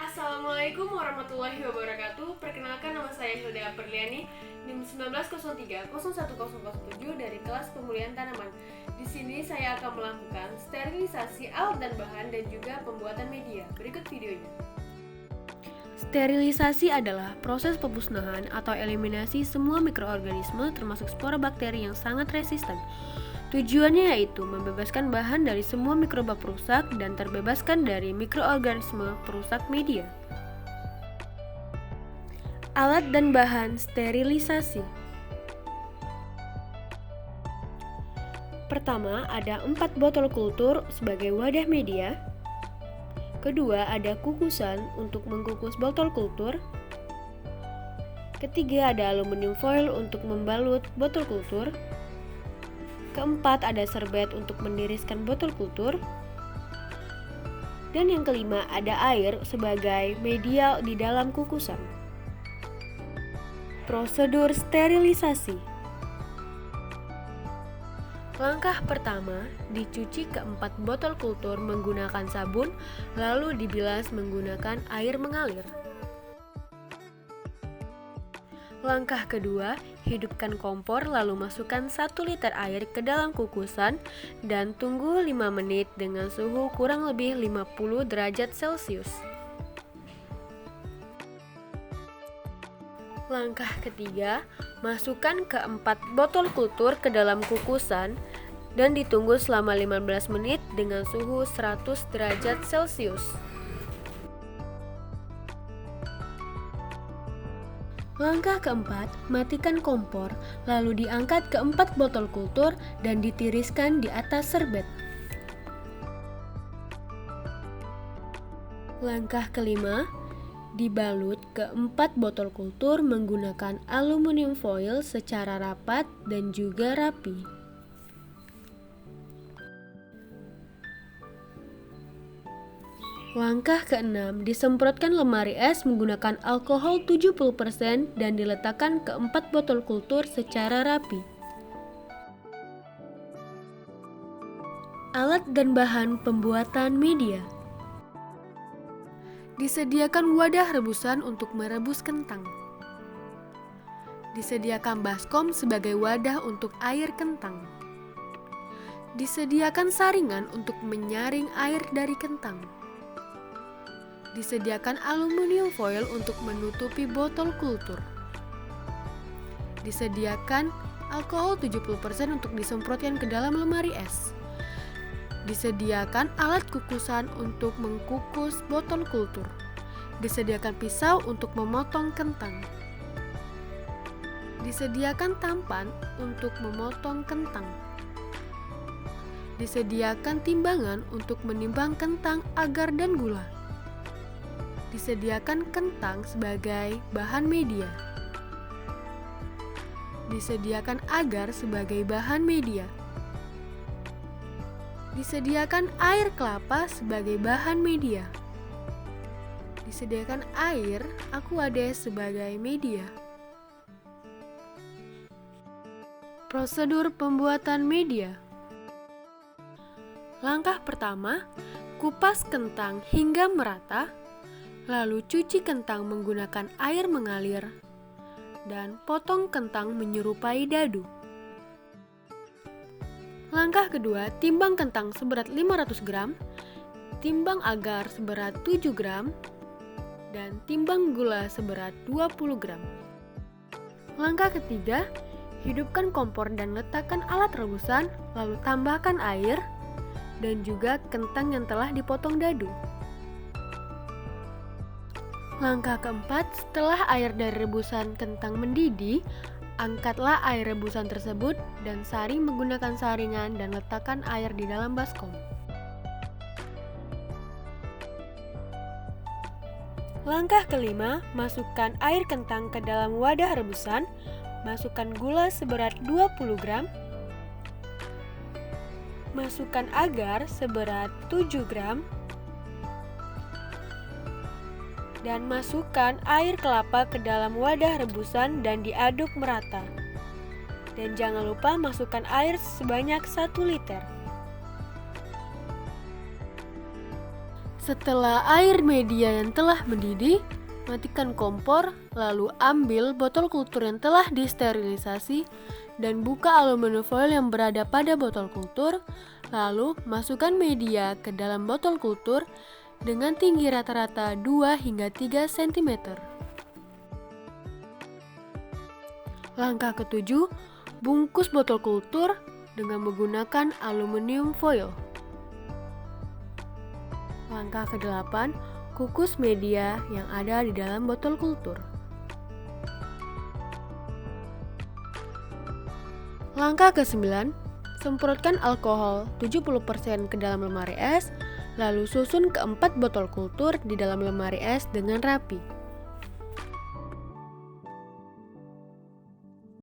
Assalamualaikum warahmatullahi wabarakatuh. Perkenalkan, nama saya Hilda Perliani, NIM 1903-01007 dari kelas pemulihan tanaman. Di sini saya akan melakukan sterilisasi alat dan bahan dan juga pembuatan media. Berikut videonya. Sterilisasi adalah proses pemusnahan atau eliminasi semua mikroorganisme termasuk spora bakteri yang sangat resisten. Tujuannya yaitu membebaskan bahan dari semua mikroba perusak dan terbebaskan dari mikroorganisme perusak media. Alat dan bahan sterilisasi. Pertama, ada 4 botol kultur sebagai wadah media. Kedua, ada kukusan untuk mengukus botol kultur. Ketiga, ada aluminium foil untuk membalut botol kultur. Keempat, ada serbet untuk meniriskan botol kultur. Dan yang kelima, ada air sebagai media di dalam kukusan. Prosedur sterilisasi. Langkah pertama, dicuci keempat botol kultur menggunakan sabun, lalu dibilas menggunakan air mengalir. Langkah kedua, hidupkan kompor lalu masukkan 1 liter air ke dalam kukusan dan tunggu 5 menit dengan suhu kurang lebih 50 derajat Celcius. Langkah ketiga, masukkan keempat botol kultur ke dalam kukusan dan ditunggu selama 15 menit dengan suhu 100 derajat Celcius. Langkah keempat, matikan kompor, lalu diangkat keempat botol kultur dan ditiriskan di atas serbet. Langkah kelima, dibalut keempat botol kultur menggunakan aluminium foil secara rapat dan juga rapi. Langkah keenam, disemprotkan lemari es menggunakan alkohol 70% dan diletakkan ke 4 botol kultur secara rapi. Alat dan bahan pembuatan media. Disediakan wadah rebusan untuk merebus kentang. Disediakan baskom sebagai wadah untuk air kentang. Disediakan saringan untuk menyaring air dari kentang. Disediakan aluminium foil untuk menutupi botol kultur. Disediakan alkohol 70% untuk disemprotkan ke dalam lemari es. Disediakan alat kukusan untuk mengkukus botol kultur. Disediakan pisau untuk memotong kentang. Disediakan tampan untuk memotong kentang. Disediakan timbangan untuk menimbang kentang, agar dan gula. Disediakan kentang sebagai bahan media. Disediakan agar sebagai bahan media. Disediakan air kelapa sebagai bahan media. Disediakan air aquades sebagai media. Prosedur pembuatan media. Langkah pertama, kupas kentang hingga merata. Lalu cuci kentang menggunakan air mengalir dan potong kentang menyerupai dadu. Langkah kedua, timbang kentang seberat 500 gram, timbang agar seberat 7 gram, dan timbang gula seberat 20 gram. Langkah ketiga, hidupkan kompor dan letakkan alat rebusan, lalu tambahkan air dan juga kentang yang telah dipotong dadu. Langkah keempat, setelah air dari rebusan kentang mendidih, angkatlah air rebusan tersebut dan saring menggunakan saringan dan letakkan air di dalam baskom. Langkah kelima, masukkan air kentang ke dalam wadah rebusan, masukkan gula seberat 20 gram, masukkan agar seberat 7 gram, dan masukkan air kelapa ke dalam wadah rebusan dan diaduk merata. Dan jangan lupa masukkan air sebanyak 1 liter. Setelah air media yang telah mendidih, matikan kompor, lalu ambil botol kultur yang telah disterilisasi dan buka aluminium foil yang berada pada botol kultur, lalu masukkan media ke dalam botol kultur dengan tinggi rata-rata 2 hingga 3 cm. Langkah ketujuh, bungkus botol kultur dengan menggunakan aluminium foil. Langkah ke-8, kukus media yang ada di dalam botol kultur. Langkah ke-9, semprotkan alkohol 70% ke dalam lemari es, lalu susun ke 4 botol kultur di dalam lemari es dengan rapi.